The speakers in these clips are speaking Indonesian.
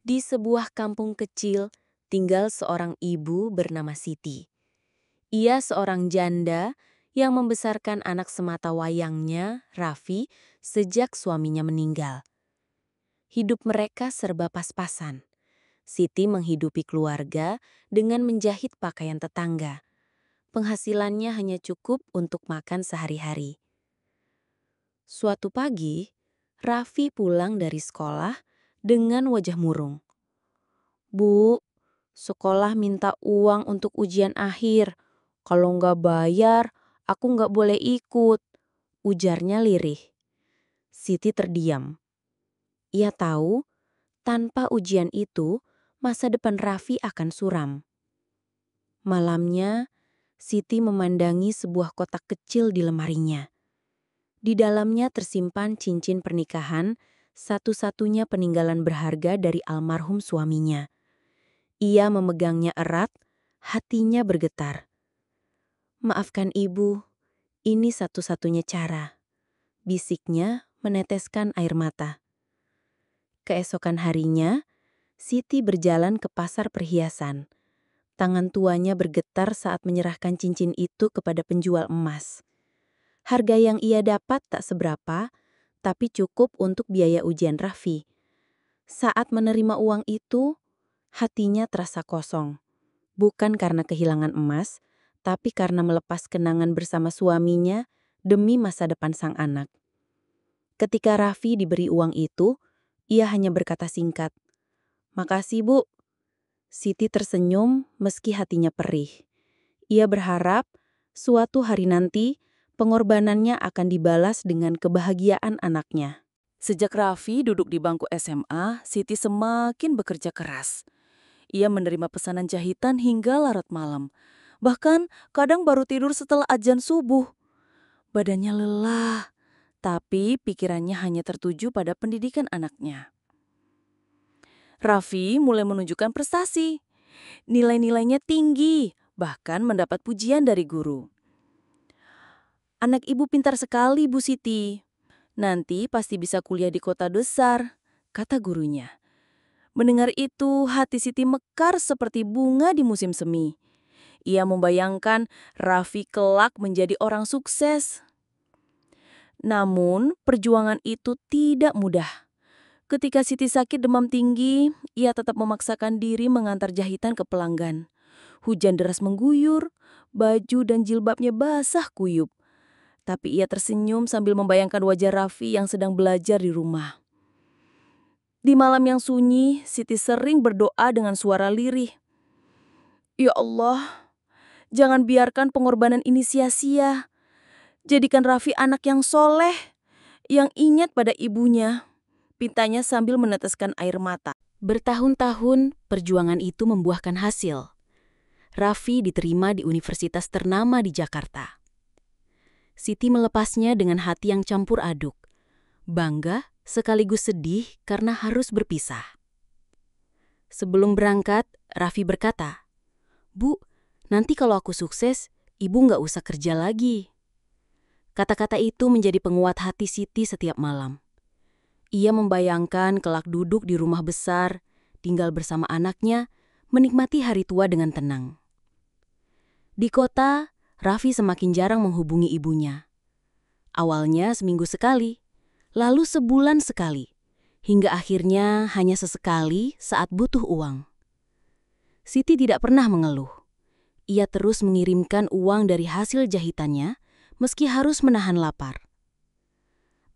Di sebuah kampung kecil, tinggal seorang ibu bernama Siti. Ia seorang janda yang membesarkan anak semata wayangnya, Raffi, sejak suaminya meninggal. Hidup mereka serba pas-pasan. Siti menghidupi keluarga dengan menjahit pakaian tetangga. Penghasilannya hanya cukup untuk makan sehari-hari. Suatu pagi, Raffi pulang dari sekolah dengan wajah murung. "Bu, sekolah minta uang untuk ujian akhir. Kalau nggak bayar, aku nggak boleh ikut," ujarnya lirih. Siti terdiam. Ia tahu, tanpa ujian itu, masa depan Raffi akan suram. Malamnya, Siti memandangi sebuah kotak kecil di lemarinya. Di dalamnya tersimpan cincin pernikahan, satu-satunya peninggalan berharga dari almarhum suaminya. Ia memegangnya erat, hatinya bergetar. "Maafkan ibu, ini satu-satunya cara," bisiknya meneteskan air mata. Keesokan harinya, Siti berjalan ke pasar perhiasan. Tangan tuanya bergetar saat menyerahkan cincin itu kepada penjual emas. Harga yang ia dapat tak seberapa, tapi cukup untuk biaya ujian Raffi. Saat menerima uang itu, hatinya terasa kosong. Bukan karena kehilangan emas, tapi karena melepas kenangan bersama suaminya demi masa depan sang anak. Ketika Raffi diberi uang itu, ia hanya berkata singkat, "Makasih, Bu." Siti tersenyum meski hatinya perih. Ia berharap suatu hari nanti pengorbanannya akan dibalas dengan kebahagiaan anaknya. Sejak Raffi duduk di bangku SMA, Siti semakin bekerja keras. Ia menerima pesanan jahitan hingga larut malam. Bahkan kadang baru tidur setelah azan subuh. Badannya lelah, tapi pikirannya hanya tertuju pada pendidikan anaknya. Raffi mulai menunjukkan prestasi. Nilai-nilainya tinggi, bahkan mendapat pujian dari guru. "Anak ibu pintar sekali, Bu Siti. Nanti pasti bisa kuliah di kota besar," kata gurunya. Mendengar itu, hati Siti mekar seperti bunga di musim semi. Ia membayangkan Raffi kelak menjadi orang sukses. Namun, perjuangan itu tidak mudah. Ketika Siti sakit demam tinggi, ia tetap memaksakan diri mengantar jahitan ke pelanggan. Hujan deras mengguyur, baju dan jilbabnya basah kuyup. Tapi ia tersenyum sambil membayangkan wajah Raffi yang sedang belajar di rumah. Di malam yang sunyi, Siti sering berdoa dengan suara lirih. "Ya Allah, jangan biarkan pengorbanan ini sia-sia. Jadikan Raffi anak yang soleh, yang ingat pada ibunya," pintanya sambil meneteskan air mata. Bertahun-tahun, perjuangan itu membuahkan hasil. Raffi diterima di universitas ternama di Jakarta. Siti melepasnya dengan hati yang campur aduk. Bangga sekaligus sedih karena harus berpisah. Sebelum berangkat, Raffi berkata, "Bu, nanti kalau aku sukses, ibu nggak usah kerja lagi." Kata-kata itu menjadi penguat hati Siti setiap malam. Ia membayangkan kelak duduk di rumah besar, tinggal bersama anaknya, menikmati hari tua dengan tenang. Di kota, Raffi semakin jarang menghubungi ibunya. Awalnya seminggu sekali, lalu sebulan sekali, hingga akhirnya hanya sesekali saat butuh uang. Siti tidak pernah mengeluh. Ia terus mengirimkan uang dari hasil jahitannya, meski harus menahan lapar.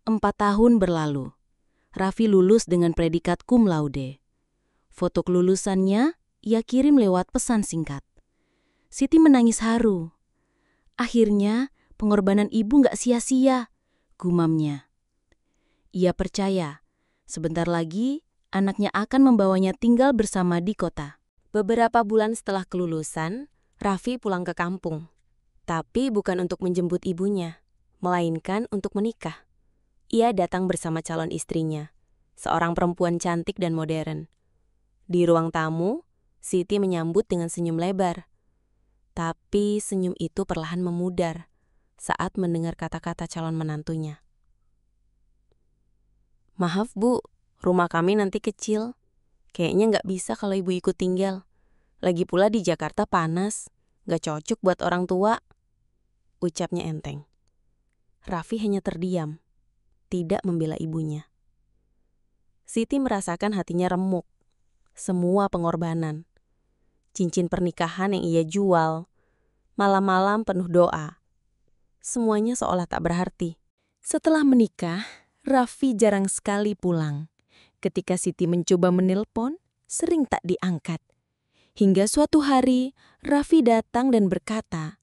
4 tahun berlalu. Raffi lulus dengan predikat cum laude. Foto kelulusannya ia kirim lewat pesan singkat. Siti menangis haru. Akhirnya, pengorbanan ibu nggak sia-sia, gumamnya. Ia percaya, sebentar lagi anaknya akan membawanya tinggal bersama di kota. Beberapa bulan setelah kelulusan, Raffi pulang ke kampung. Tapi bukan untuk menjemput ibunya, melainkan untuk menikah. Ia datang bersama calon istrinya, seorang perempuan cantik dan modern. Di ruang tamu, Siti menyambut dengan senyum lebar. Tapi senyum itu perlahan memudar saat mendengar kata-kata calon menantunya. "Maaf, Bu, rumah kami nanti kecil. Kayaknya nggak bisa kalau ibu ikut tinggal. Lagi pula di Jakarta panas, nggak cocok buat orang tua, ucapnya enteng. Raffi hanya terdiam, tidak membela ibunya. Siti merasakan hatinya remuk. Semua pengorbanan. Cincin pernikahan yang ia jual, malam-malam penuh doa. Semuanya seolah tak berarti. Setelah menikah, Raffi jarang sekali pulang. Ketika Siti mencoba menelpon, sering tak diangkat. Hingga suatu hari, Raffi datang dan berkata,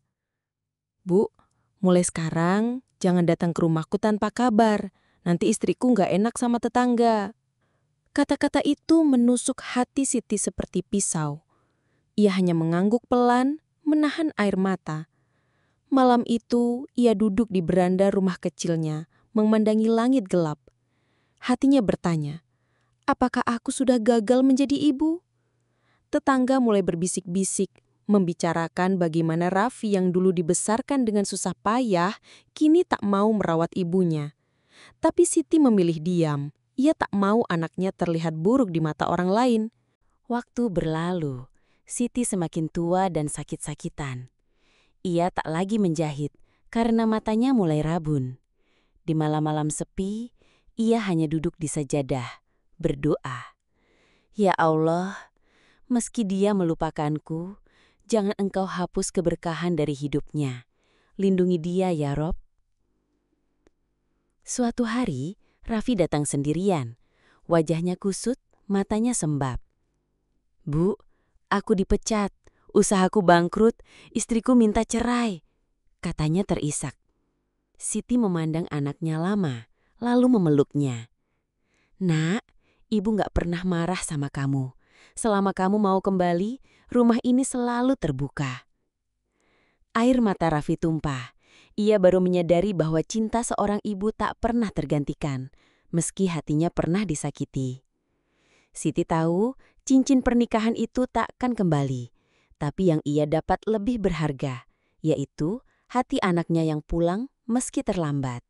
"Bu, mulai sekarang jangan datang ke rumahku tanpa kabar. Nanti istriku nggak enak sama tetangga." Kata-kata itu menusuk hati Siti seperti pisau. Ia hanya mengangguk pelan, menahan air mata. Malam itu, ia duduk di beranda rumah kecilnya, memandangi langit gelap. Hatinya bertanya, apakah aku sudah gagal menjadi ibu? Tetangga mulai berbisik-bisik, membicarakan bagaimana Raffi yang dulu dibesarkan dengan susah payah, kini tak mau merawat ibunya. Tapi Siti memilih diam. Ia tak mau anaknya terlihat buruk di mata orang lain. Waktu berlalu, Siti semakin tua dan sakit-sakitan. Ia tak lagi menjahit karena matanya mulai rabun. Di malam-malam sepi, ia hanya duduk di sajadah, berdoa. Ya Allah, meski dia melupakanku, jangan Engkau hapus keberkahan dari hidupnya. Lindungi dia ya Rob. Suatu hari, Raffi datang sendirian. Wajahnya kusut, matanya sembab. Bu, aku dipecat, usahaku bangkrut, istriku minta cerai, katanya terisak. Siti memandang anaknya lama, lalu memeluknya. Nak, ibu gak pernah marah sama kamu. Selama kamu mau kembali, rumah ini selalu terbuka. Air mata Raffi tumpah. Ia baru menyadari bahwa cinta seorang ibu tak pernah tergantikan, meski hatinya pernah disakiti. Siti tahu cincin pernikahan itu takkan kembali, tapi yang ia dapat lebih berharga, yaitu hati anaknya yang pulang meski terlambat.